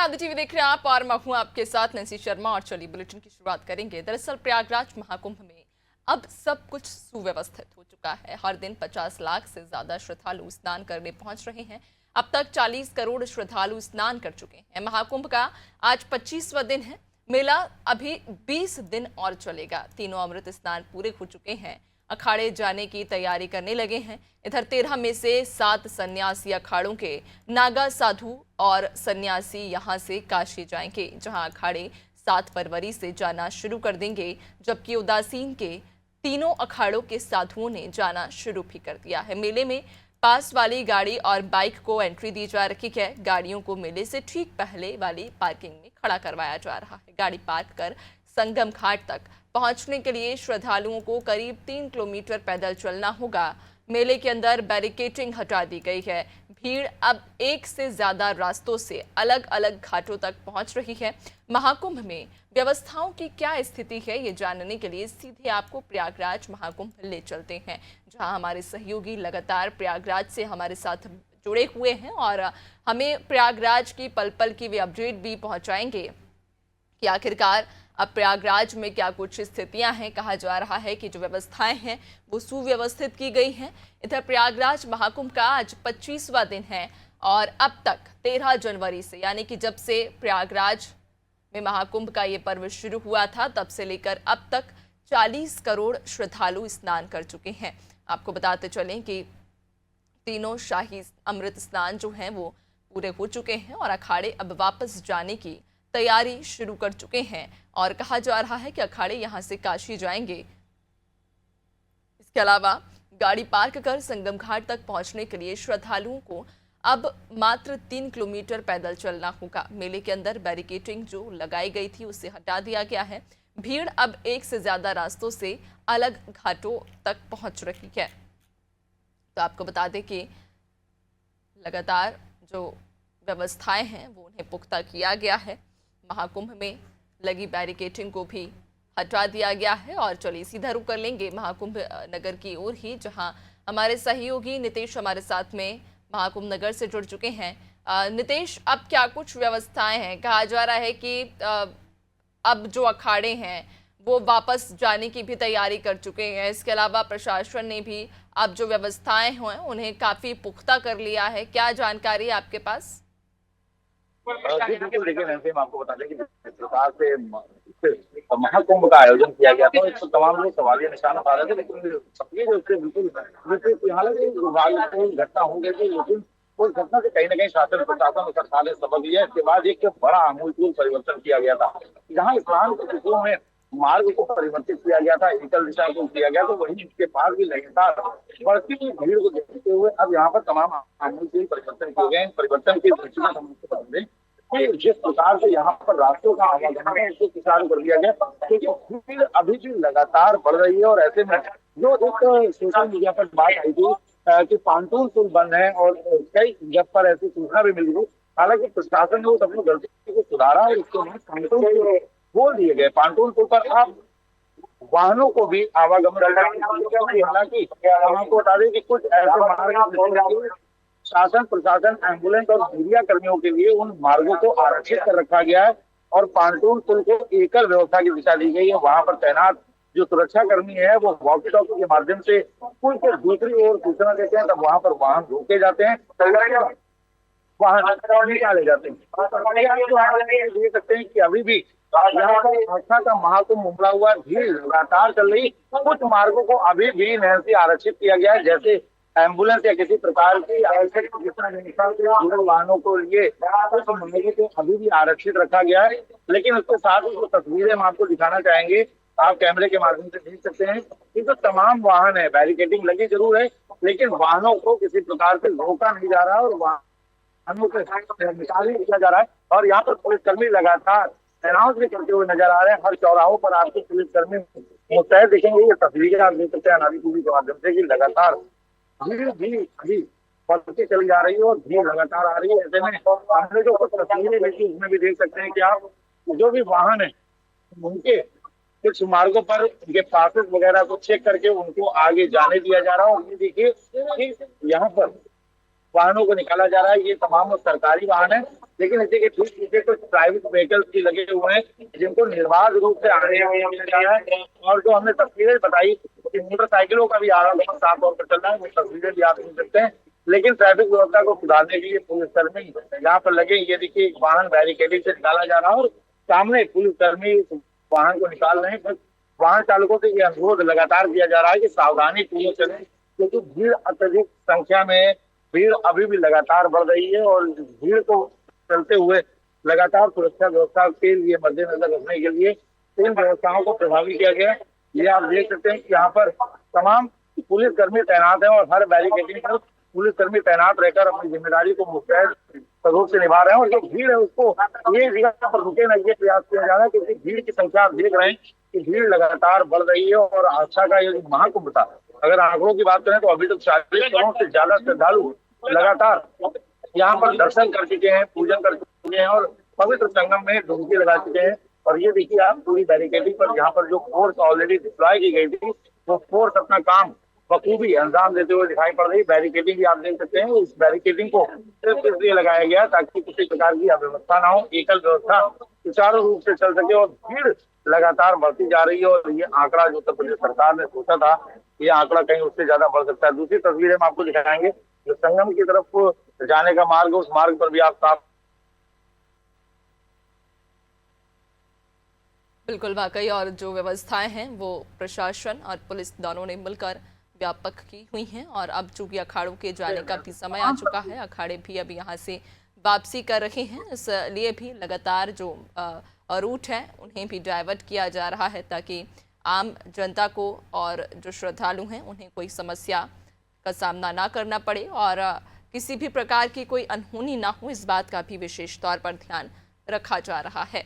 आदि टीवी देख रहे हैं आप और मैं हूं आपके साथ नैन्सी शर्मा। और चलिए बुलेटिन की शुरुआत करेंगे। दरअसल प्रयागराज महाकुंभ में अब सब कुछ सुव्यवस्थित हो चुका है। हर दिन 50 लाख से ज्यादा श्रद्धालु स्नान करने पहुंच रहे हैं। अब तक 40 करोड़ श्रद्धालु स्नान कर चुके हैं। महाकुंभ का आज 25वां दिन है। मेला अभी 20 दिन और चलेगा। तीनों अमृत स्नान पूरे हो चुके हैं, अखाड़े जाने की तैयारी करने लगे हैं। इधर 13 में से 7 सन्यासी अखाड़ों के नागा साधु और सन्यासी यहां से काशी जाएंगे, जहां अखाड़े 7 फरवरी से जाना शुरू कर देंगे, जबकि उदासीन के तीनों अखाड़ों के साधुओं ने जाना शुरू भी कर दिया है। मेले में पास वाली गाड़ी और बाइक को एंट्री दी जा रही है। गाड़ियों को मेले से ठीक पहले वाली पार्किंग में खड़ा करवाया जा रहा है। गाड़ी पार्क कर संगम घाट तक पहुंचने के लिए श्रद्धालुओं को करीब 3 किलोमीटर पैदल चलना होगा। मेले के अंदर बैरिकेडिंग हटा दी गई है। भीड़ अब 1 से ज्यादा रास्तों से अलग अलग घाटों तक पहुंच रही है। महाकुंभ में व्यवस्थाओं की क्या स्थिति है, ये जानने के लिए सीधे आपको प्रयागराज महाकुंभ ले चलते हैं, जहां हमारे सहयोगी लगातार प्रयागराज से हमारे साथ जुड़े हुए हैं और हमें प्रयागराज की पल पल की वे अपडेट भी पहुंचाएंगे कि आखिरकार अब प्रयागराज में क्या कुछ स्थितियां हैं। कहा जा रहा है कि जो व्यवस्थाएं हैं वो सुव्यवस्थित की गई हैं। इधर प्रयागराज महाकुंभ का आज 25वां दिन है और अब तक 13 जनवरी से, यानी कि जब से प्रयागराज में महाकुंभ का ये पर्व शुरू हुआ था, तब से लेकर अब तक 40 करोड़ श्रद्धालु स्नान कर चुके हैं। आपको बताते चलें कि तीनों शाही अमृत स्नान जो हैं वो पूरे हो चुके हैं और अखाड़े अब वापस जाने की तैयारी शुरू कर चुके हैं और कहा जा रहा है कि अखाड़े यहां से काशी जाएंगे। इसके अलावा गाड़ी पार्क कर संगम घाट तक पहुंचने के लिए श्रद्धालुओं को अब मात्र 3 किलोमीटर पैदल चलना होगा। मेले के अंदर बैरिकेडिंग जो लगाई गई थी उसे हटा दिया गया है। भीड़ अब 1 से ज्यादा रास्तों से अलग घाटों तक पहुंच रही है। तो आपको बता दें कि लगातार जो व्यवस्थाएं हैं वो उन्हें पुख्ता किया गया है। महाकुंभ में लगी बैरिकेडिंग को भी हटा दिया गया है। और चलिए सीधा रुख कर लेंगे महाकुंभ नगर की ओर ही, जहां हमारे सहयोगी नितेश हमारे साथ में महाकुंभ नगर से जुड़ चुके हैं। नितेश, अब क्या कुछ व्यवस्थाएं हैं? कहा जा रहा है कि अब जो अखाड़े हैं वो वापस जाने की भी तैयारी कर चुके हैं। इसके अलावा प्रशासन ने भी अब जो व्यवस्थाएं हैं उन्हें काफी पुख्ता कर लिया है। क्या जानकारी है आपके पास? जी बिल्कुल, देखिए नैन्सी, हम आपको बता दें कि जिस प्रकार से महाकुंभ का आयोजन किया गया था, इस पर तमाम लोग सवालिया निशान उठा रहे थे, लेकिन सबके जो उससे बिल्कुल हालांकि कोई घटना हो गई थी, लेकिन उस घटना से कहीं ना कहीं शासन प्रशासन और सरकार ने सबक लिया। इसके बाद एक बड़ा आमूलचूल परिवर्तन किया गया था। जहाँ स्नान के तिथियों में मार्ग को परिवर्तित किया गया था, एकल दिशा को किया गया, तो वहीं इसके पास भी लगातार बढ़ती हुई भीड़ को देखते हुए अब यहाँ पर तमाम आमूलचूल परिवर्तन किए गए। परिवर्तन की दृष्टि में हम बता दें कि जिस प्रकार से यहाँ पर रास्तों का आवागमन है इसको किसान कर दिया गया, क्योंकि भीड़ अभी भी लगातार बढ़ रही है। और ऐसे में जो एक सोशल मीडिया पर बात आई थी कि पांटून पुल बंद है और कई जगह पर ऐसी सूचना भी मिली थी, हालांकि प्रशासन ने उस अपनी गलती को सुधारा और उसके बाद पांटून पुल खोल दिए गए। पांटून पुल पर अब वाहनों को भी आवागमन, हालांकि आपको बता दें कि कुछ ऐसे मार्ग शासन प्रशासन एम्बुलेंस और मीडिया कर्मियों के लिए उन मार्गों को आरक्षित कर रखा गया है और पांटून पुल को एकल व्यवस्था की दिशा दी गई है। वहां पर तैनात जो सुरक्षा कर्मी है वो वॉकी टॉकी के माध्यम से पुल के दूसरी ओर सूचना देते हैं, तब वहां पर वाहन रोके जाते हैं, वाहन निकाले जाते हैं। देख सकते हैं कि अभी भी यहाँ पर आस्था का महाकुंभ उमड़ा हुआ, भीड़ लगातार चल रही। कुछ मार्गों को अभी भी नैन्सी आरक्षित किया गया है, जैसे एम्बुलेंस या किसी प्रकार की आवश्यक जुड़े वाहनों को लिए कुछ मार्गों को अभी भी आरक्षित रखा गया है। लेकिन उसके साथ ही जो तस्वीरें हम आपको दिखाना चाहेंगे, आप कैमरे के माध्यम से देख सकते हैं कि जो तमाम वाहन है, बैरिकेडिंग लगी जरूर है, लेकिन वाहनों को किसी प्रकार से रोका नहीं जा रहा और वाहनों को निकाल दिया जा रहा है। और यहाँ पर पुलिसकर्मी लगातार अनाउंस भी करते हुए नजर आ रहे हैं। हर चौराहों पर आपको पुलिसकर्मी मुस्तैद दिखेंगे। ये तस्वीरें आप देख सकते हैं अनारी टीवी के माध्यम से कि लगातार भीड़ भी अभी बढ़ती चली जा रही है और भीड़ लगातार आ रही है। ऐसे में हमने जो कुछ तस्वीरें देखी उसमें भी देख सकते हैं कि आप जो भी वाहन है उनके कुछ मार्गों पर उनके पासेस वगैरह को चेक करके उनको आगे जाने दिया जा रहा है। और ये देखिए कि यहाँ पर वाहनों को निकाला जा रहा है। ये तमाम सरकारी वाहन है, लेकिन इसी के ठीक पीछे कुछ प्राइवेट व्हीकल्स भी लगे हुए हैं जिनको निर्बाध रूप से आने दिया जा रहा है। और जो हमने तस्वीरें बताई कि मोटरसाइकिलों का भी आवागमन साफ तौर पर चल रहा है, वो तस्वीरें भी आप देख सकते हैं। लेकिन ट्रैफिक व्यवस्था को सुधारने के लिए पुलिसकर्मी यहाँ पर लगे। ये देखिए, एक वाहन बैरिकेडिंग से निकाला जा रहा है और सामने पुलिसकर्मी वाहन को निकाल रहे हैं। बस वाहन चालकों से ये अनुरोध लगातार किया जा रहा है कि सावधानी पूर्वक चलें, क्योंकि भीड़ अत्यधिक संख्या में, भीड़ अभी भी लगातार बढ़ रही है और भीड़ को चलते हुए लगातार सुरक्षा व्यवस्था के लिए मद्देनजर रखने के लिए इन व्यवस्थाओं को प्रभावी किया गया है। ये आप देख सकते हैं कि यहाँ पर तमाम पुलिसकर्मी तैनात हैं और हर बैरिकेडिंग पर पुलिसकर्मी तैनात रहकर अपनी जिम्मेदारी को मुस्तैद रूप से निभा रहे हैं। और जो भीड़ है उसको ये जगह पर रुके न, ये प्रयास किया जा रहा है, क्योंकि भीड़ की संख्या आप देख रहे हैं कि भीड़ लगातार बढ़ रही है। और आस्था का ये महाकुंभ था, अगर आंकड़ों की बात करें तो अभी तक 40 करोड़ से ज्यादा श्रद्धालु लगातार यहाँ पर दर्शन कर चुके हैं, पूजन कर चुके हैं और पवित्र संगम में डुबकी लगा चुके हैं। और ये देखिए आप पूरी बैरिकेडिंग पर यहाँ पर जो फोर्स ऑलरेडी डिप्लॉय की गई थी, वो फोर्स अपना काम बखूबी अंजाम देते हुए दिखाई पड़ रही। बैरिकेडिंग भी आप देख सकते हैं, इस बैरिकेडिंग को सिर्फ इसलिए लगाया गया ताकि किसी प्रकार की अव्यवस्था ना हो, एकल व्यवस्था सुचारू रूप से चल सके। और भीड़ लगातार बढ़ती जा रही है और ये आंकड़ा जो उत्तर प्रदेश सरकार ने सोचा था, ये आंकड़ा कहीं उससे ज्यादा बढ़ सकता है। दूसरी तस्वीरें हम आपको दिखाएंगे, जो संगम की तरफ जाने का मार्ग, उस मार्ग पर भी आप साफ बिल्कुल वाकई, और जो व्यवस्थाएं हैं वो प्रशासन और पुलिस दोनों ने मिलकर व्यापक की हुई हैं। और अब चूंकि अखाड़ों के जाने का भी समय आ चुका है, अखाड़े भी अब यहाँ से वापसी कर रहे हैं, इसलिए भी लगातार जो रूट है उन्हें भी डाइवर्ट किया जा रहा है ताकि आम जनता को और जो श्रद्धालु हैं उन्हें कोई समस्या का सामना ना करना पड़े और किसी भी प्रकार की कोई अनहोनी ना हो, इस बात का भी विशेष तौर पर ध्यान रखा जा रहा है।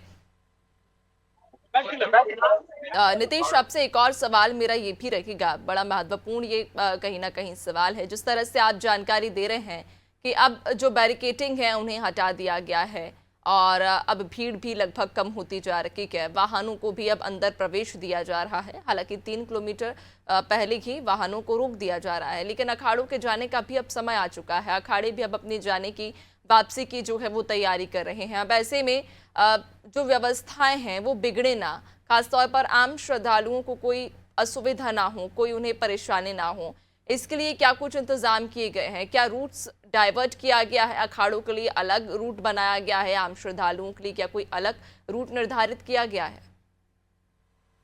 नितेश, आपसे एक और सवाल मेरा ये भी रहेगा, बड़ा महत्वपूर्ण ये कहीं ना कहीं सवाल है। जिस तरह से आप जानकारी दे रहे हैं कि अब जो बैरिकेडिंग है उन्हें हटा दिया गया है और अब भीड़ भी लगभग कम होती जा रही है, वाहनों को भी अब अंदर प्रवेश दिया जा रहा है। हालांकि 3 किलोमीटर पहले ही वाहनों को रोक दिया जा रहा है, लेकिन अखाड़ों के जाने का भी अब समय आ चुका है। अखाड़े भी अब अपने जाने की, वापसी की जो है वो तैयारी कर रहे हैं। अब ऐसे में जो व्यवस्थाएं हैं वो बिगड़े ना, खासतौर पर आम श्रद्धालुओं को कोई असुविधा ना हो, कोई उन्हें परेशानी ना हो, इसके लिए क्या कुछ इंतजाम किए गए हैं? क्या रूट्स डाइवर्ट किया गया है? अखाड़ों के लिए अलग रूट बनाया गया है, आम श्रद्धालुओं के लिए क्या कोई अलग रूट निर्धारित किया गया है?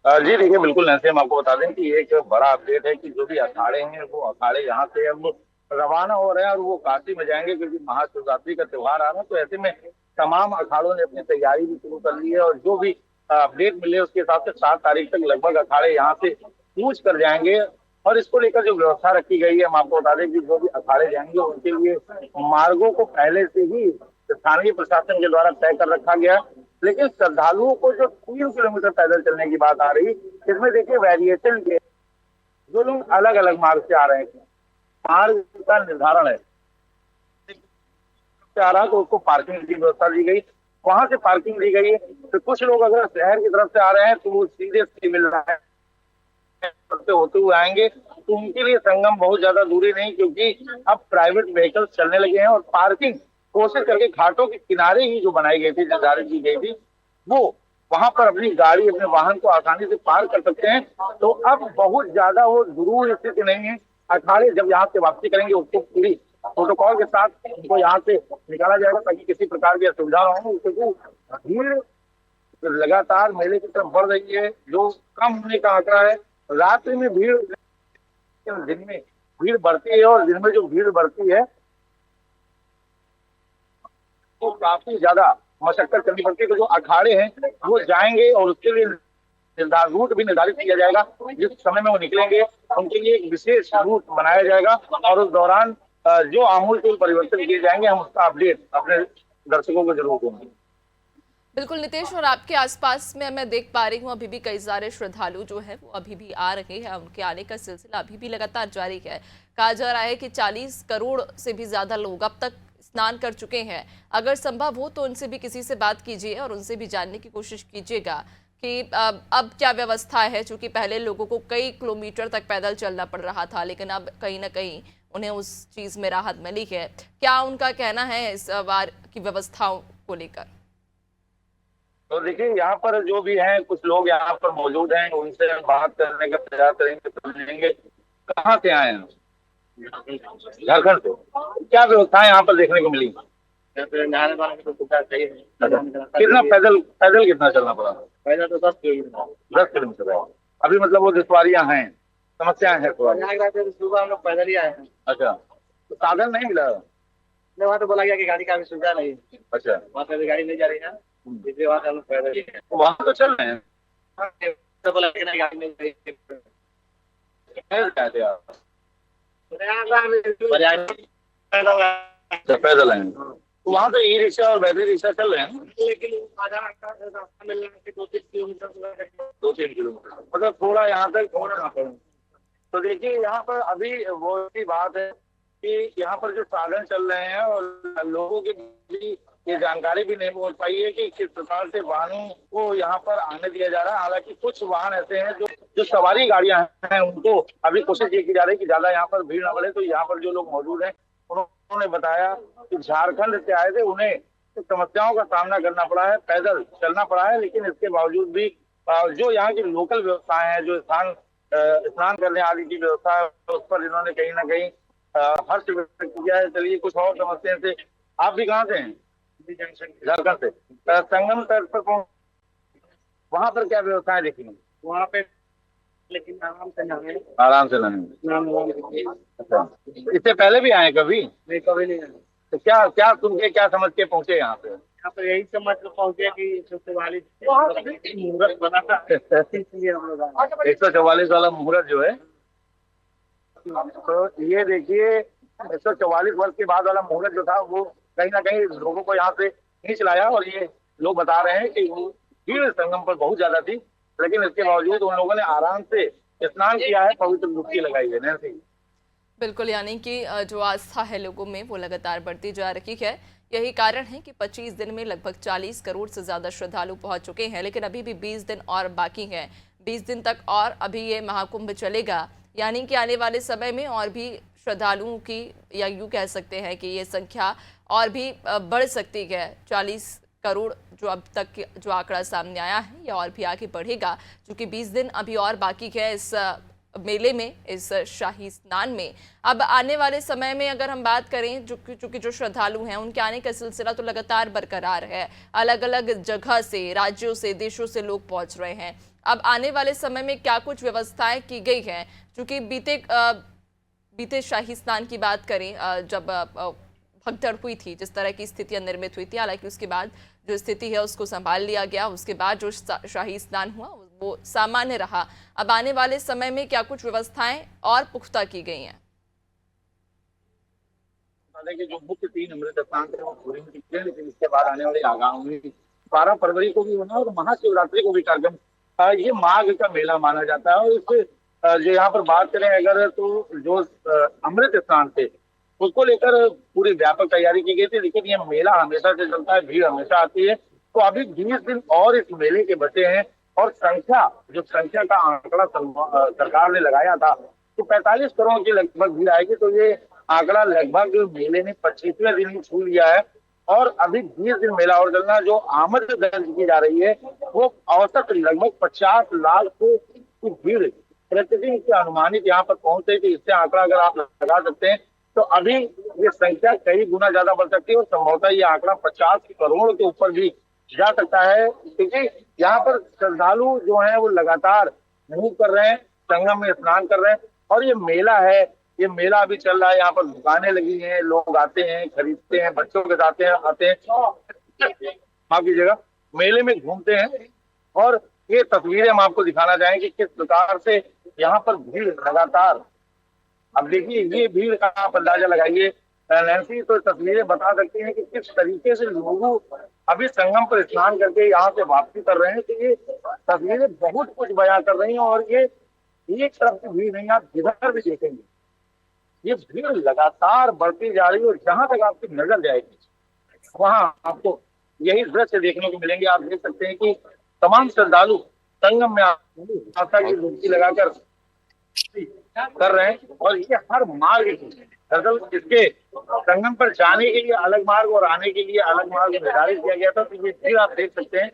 जी देखिए, बिल्कुल ऐसे हम आपको बता दें कि एक बड़ा अपडेट है कि जो भी अखाड़े हैं वो अखाड़े यहाँ से अब रवाना हो रहे हैं और वो काशी में जाएंगे, क्योंकि महाशिवरात्रि का त्योहार आ रहा है। तो ऐसे में तमाम अखाड़ों ने अपनी तैयारी भी शुरू कर ली है और जो भी अपडेट मिले उसके हिसाब से 7 तारीख तक लगभग अखाड़े यहाँ से कूच कर जाएंगे। और इसको लेकर जो व्यवस्था रखी गई है, हम आपको बता दें कि जो भी अखाड़े जाएंगे उनके लिए मार्गों को पहले से ही स्थानीय प्रशासन के द्वारा तय कर रखा गया। लेकिन श्रद्धालुओं को जो 3 किलोमीटर पैदल चलने की बात आ रही, इसमें देखिए वेरिएशन के जो लोग अलग अलग मार्ग से आ रहे हैं, मार्ग का निर्धारण है आ रहा तो उसको पार्किंग की व्यवस्था दी गई, वहां से पार्किंग दी गई है। तो कुछ लोग अगर शहर की तरफ से आ रहे हैं तो वो सीधे सिविल लाइन से होते हुए आएंगे, तो उनके लिए संगम बहुत ज्यादा दूरी नहीं, क्योंकि अब प्राइवेट व्हीकल्स चलने लगे हैं और पार्किंग कोशिश करके घाटों के किनारे ही जो बनाई गई थी, निर्धारित की गई थी, वो वहां पर अपनी गाड़ी, अपने वाहन को आसानी से पार कर सकते हैं। तो अब बहुत ज्यादा वो दुरूह स्थिति नहीं है। अखाड़े जब यहाँ से वापसी करेंगे उसको पूरी प्रोटोकॉल के साथ उनको यहाँ से निकाला जाएगा ताकि किसी प्रकार की असुविधा ना हो, क्योंकि भीड़ लगातार मेले की तरफ बढ़ रही है। जो कम होने का आंकड़ा है, रात्रि में भीड़, दिन में भीड़ बढ़ती है और दिन में जो भीड़ बढ़ती है तो काफी ज्यादा मशक्कत करनी पड़ती है। तो जो अखाड़े हैं वो जाएंगे और उसके लिए रूट भी निर्धारित किया जाएगा, जिस समय में वो निकलेंगे उनके लिए एक विशेष रूट बनाया जाएगा और उस दौरान जो आमूल परिवर्तन किए जाएंगे हम उसका अपडेट अपने दर्शकों को जरूर देंगे। बिल्कुल नितेश, और आपके आसपास में मैं देख पा रही हूँ अभी भी कई सारे श्रद्धालु जो है वो अभी भी आ रहे हैं, उनके आने का सिलसिला अभी भी लगातार जारी है। कहा जा रहा है कि 40 करोड़ से भी ज्यादा लोग अब तक स्नान कर चुके हैं। अगर संभव हो तो उनसे भी किसी से बात कीजिए और उनसे भी जानने की कोशिश कीजिएगा कि अब क्या व्यवस्था है, क्योंकि पहले लोगों को कई किलोमीटर तक पैदल चलना पड़ रहा था, लेकिन अब कहीं ना कहीं उन्हें उस चीज में राहत मिली है। क्या उनका कहना है इस बार की व्यवस्थाओं को लेकर? तो देखिए, यहाँ पर जो भी हैं कुछ लोग यहाँ पर मौजूद हैं, उनसे हम बात करने का प्रयास करेंगे, समझेंगे कहाँ से आए हैं। झारखंड से। क्या व्यवस्थाएं यहाँ पर देखने को मिली? नहाने वाले की तो सुविधा सही है। कितना पैदल पैदल कितना चलना पड़ा? पैदल तो 10 किलोमीटर। 10 किलोमीटर है। अभी मतलब वो दुश्वारियां हैं, समस्याएं हैं थोड़ा। सुबह हम लोग पैदल ही आए हैं। अच्छा, तो साधन नहीं मिला? नहीं, वहाँ तो बोला गया कि गाड़ी का भी सुविधा नहीं। अच्छा, वहाँ से गाड़ी नहीं जा रही है, इसलिए वहाँ से हम लोग पैदल ही हैं। वहाँ तो चल रहे हैं। तो बोला कि नहीं, गाड़ी नहीं जा रही है। पैदल गए थे आप? पैदल आए। तो वहाँ तो ई रिक्शा और बैटरी रिक्शा चल रहे हैं, लेकिन आधा घंटा रास्ता मिलने के 2-3 किलोमीटर, 2-3 किलोमीटर मतलब थोड़ा यहाँ तक छोड़ना पड़े। तो देखिए, यहाँ पर अभी वो ही बात है कि यहाँ पर जो साधन चल रहे हैं और लोगों के भी ये जानकारी भी नहीं पहुंच पाई है कि किस प्रकार से वाहनों को यहाँ पर आने दिया जा रहा है। हालांकि कुछ वाहन ऐसे हैं जो जो सवारी गाड़ियां हैं, उनको अभी कोशिश ये की जा रही है कि ज्यादा यहाँ पर भीड़ न बढ़े। तो यहाँ पर जो लोग मौजूद हैं उन्होंने बताया कि झारखंड से आए थे, उन्हें समस्याओं का सामना करना पड़ा है, पैदल चलना पड़ा है, लेकिन इसके बावजूद भी जो यहाँ की लोकल व्यवस्थाएं हैं, जो स्नान करने आदि की व्यवस्था है, उस पर इन्होंने कहीं ना कहीं हर्ष व्यक्त किया है। चलिए कुछ और समस्या से। आप भी कहाँ से हैं? झारखंड से। संगम तट पर वहां पर क्या व्यवस्थाएं देखी? वहाँ पे लेकिन आराम से नहाए। आराम से नहाए। अच्छा, इससे पहले भी आए कभी? नहीं, कभी नहीं आए। तो क्या क्या सुन के, क्या समझ के पहुंचे यहाँ पे? यहाँ पर यही समझ के पहुंचे कि 144 मुहूर्त बना था, इसलिए हम लोग 144 वाला मुहूर्त जो है, तो ये देखिए 144 वर्ष के बाद वाला मुहूर्त जो था, वो कहीं ना कहीं लोगों को यहाँ से खींच लाया। और ये लोग बता रहे हैं कि वो भीड़ संगम पर बहुत ज्यादा थी, लेकिन इसके बावजूद उन लोगों ने आराम से स्नान किया है, पवित्र डुबकी लगाई है। नैन्सी, बिल्कुल, यानी कि जो आस्था है लोगों में वो लगातार बढ़ती जा रही है। यही कारण है कि 25 दिन में लगभग 40 करोड़ से ज़्यादा श्रद्धालु पहुंच चुके हैं, लेकिन अभी भी 20 दिन और बाकी हैं। 20 दिन तक और अभी ये महाकुंभ चलेगा, यानी कि आने वाले समय में और भी श्रद्धालुओं की, या यूँ कह सकते हैं कि ये संख्या और भी बढ़ सकती है। 40 करोड़ जो अब तक जो आंकड़ा सामने आया है, यह और भी आगे बढ़ेगा, क्योंकि 20 दिन अभी और बाकी है इस मेले में, इस शाही स्नान में। अब आने वाले समय में अगर हम बात करें, चूंकि जो श्रद्धालु हैं उनके आने का सिलसिला तो लगातार बरकरार है। अलग अलग जगह से, राज्यों से, देशों से लोग पहुंच रहे हैं। अब आने वाले समय में क्या कुछ व्यवस्थाएं की गई हैं? क्योंकि बीते शाही स्नान की बात करें, जब भगदड़ हुई थी, जिस तरह की स्थितियां निर्मित हुई थी, हालांकि उसके बाद जो स्थिति है उसको संभाल लिया गया। उसके बाद जो शाही स्नान हुआ वो सामान्य रहा। अब आने वाले समय में क्या कुछ व्यवस्थाएं और पुख्ता की गई हैं? जो मुख्य 3 अमृत स्नान थे वो पूरी हो चुके हैं, लेकिन इसके बाद आने वाले आगामी 12 फरवरी को भी होना और महाशिवरात्रि को भी कार्यक्रम। ये माघ का मेला माना जाता है। और इससे जो यहाँ पर बात करें अगर, तो जो अमृत स्नान थे उसको लेकर पूरी व्यापक तैयारी की गई थी, लेकिन ये मेला हमेशा से चलता है, भीड़ हमेशा आती है। तो अभी 20 दिन और इस मेले के बचे हैं, और संख्या का आंकड़ा सरकार ने लगाया था तो 45 करोड़ की लगभग भीड़ आएगी। तो ये आंकड़ा लगभग मेले ने 25वें दिन ही छू लिया है। और अभी 20 दिन मेला और चलना। जो आमद दर्ज की जा रही है वो औसत लगभग 50 लाख की भीड़ प्रतिदिन की अनुमानित यहाँ पर पहुंचे थी। इससे आंकड़ा अगर आप लगा सकते हैं तो अभी ये संख्या कई गुना ज्यादा बढ़ सकती है, और संभवतः ये आंकड़ा 50 करोड़ के ऊपर भी जा सकता है, क्योंकि यहाँ पर श्रद्धालु जो हैं वो लगातार मूव कर रहे हैं, संगम में स्नान कर रहे हैं। और ये मेला है, ये मेला अभी चल रहा है, यहाँ पर दुकानें लगी हैं, लोग आते हैं, खरीदते हैं, बच्चों के साथ आते हैं, माफ कीजिएगा, मेले में घूमते हैं। और ये तस्वीरें हम आपको दिखाना चाहेंगे कि किस प्रकार से यहाँ पर भीड़ लगातार। अब देखिए, ये भीड़ का आप अंदाजा लगाइए। नैन्सी, तो तस्वीरें बता सकती हैं कि किस तरीके से लोग अभी संगम पर स्नान करके यहाँ से वापसी कर रहे हैं। तो ये तस्वीरें बहुत कुछ बयां कर रही हैं। और ये एक तरफ की भीड़ नहीं, आप जिधर भी देखेंगे ये भीड़ लगातार बढ़ती जा रही है, और जहां तक आपकी नजर जाएगी वहां आपको यही दृश्य देखने को मिलेंगे। आप देख सकते हैं कि तमाम श्रद्धालु संगम में आस्था की डुबकी लगाकर कर रहे हैं। और ये हर मार्ग दरअसल इसके संगम पर जाने के लिए अलग मार्ग और आने के लिए अलग मार्ग निर्धारित किया गया था। तो ये चीज आप देख सकते हैं,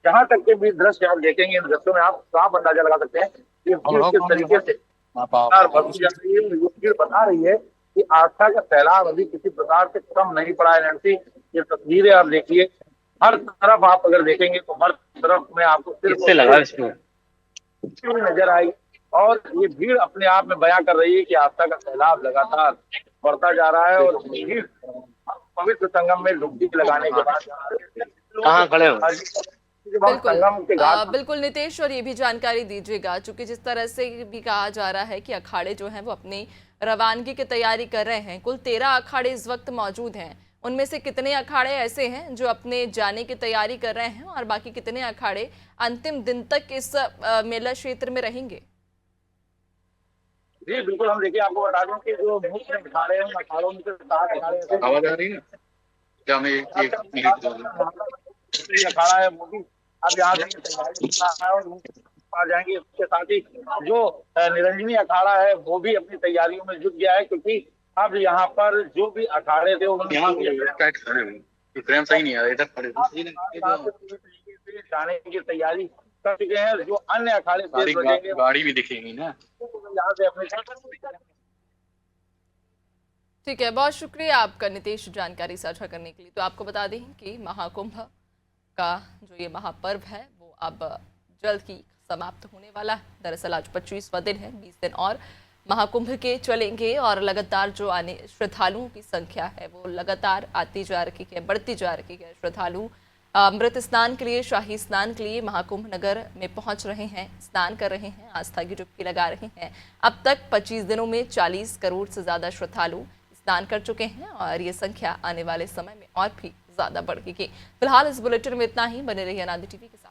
जहां तक के भी दृश्य आप देखेंगे, इन दृश्यों में आप साफ अंदाजा लगा सकते हैं कि भीड़ किस तरीके से लगातार बढ़ती जा रही है। ये भीड़ बता रही है कि आस्था का सैलाब अभी किसी प्रकार से कम नहीं पड़ा है। नैन्सी, ये तस्वीरें आप देखिए, हर तरफ आप अगर देखेंगे तो हर तरफ में आपको सिर्फ नजर आएगी। और ये भीड़ अपने आप में बयां कर रही है कि आस्था का सैलाब लगातार बढ़ता जा रहा है। और भीड़ पवित्र संगम में डुबकी लगाने के बाद कहाँ खड़े हो? बिल्कुल संगम के घाट बिल्कुल नितेश, और ये भी जानकारी दीजिएगा, चूंकि जिस तरह से भी कहा जा रहा है कि अखाड़े जो हैं वो अपनी रवानगी की तैयारी कर रहे हैं। कुल 13 अखाड़े इस वक्त मौजूद हैं। उनमें से कितने अखाड़े ऐसे हैं जो अपने जाने की तैयारी कर रहे हैं और बाकी कितने अखाड़े अंतिम दिन तक इस मेला क्षेत्र में रहेंगे? जी बिल्कुल, हम देखिए आपको बता दें कि जो मुख्य अखाड़े हैं उन अखाड़ों में से 7 अखाड़े आवाज आ रही है क्या? मैं एक मिनट ये अखाड़ा है वो भी अब यहाँ से तैयारी कर रहा है और आ जाएंगे। उसके साथ ही जो निरंजनी अखाड़ा है वो भी अपनी तैयारियों में जुट गया है, क्योंकि अब यहाँ पर जो भी अखाड़े थे उन्होंने फ्रेम सही नहीं आ रहा, इधर खड़े जाने की तैयारी कर चुके हैं। जो अन्य अखाड़े शेष बचेंगे गाड़ी भी दिखेगी ना यहाँ से अपने ठीक है, बहुत शुक्रिया आपका नितेश जानकारी साझा करने के लिए। तो आपको बता दें कि महाकुंभ का जो ये महापर्व है वो अब जल्द ही समाप्त होने वाला है। दरअसल आज 25वां दिन है, 20 दिन और महाकुंभ के चलेंगे और लगातार जो आने श्रद्धालुओं की संख्या है वो लगातार आती जा रही है, बढ़ती जा रही है। श्रद्धालु अमृत स्नान के लिए, शाही स्नान के लिए महाकुंभ नगर में पहुंच रहे हैं, स्नान कर रहे हैं, आस्था की डुबकी लगा रहे हैं। अब तक 25 दिनों में 40 करोड़ से ज़्यादा श्रद्धालु स्नान कर चुके हैं और ये संख्या आने वाले समय में और भी ज़्यादा बढ़ेगी। फिलहाल इस बुलेटिन में इतना ही। बने रहिए अनादि टीवी के साथ।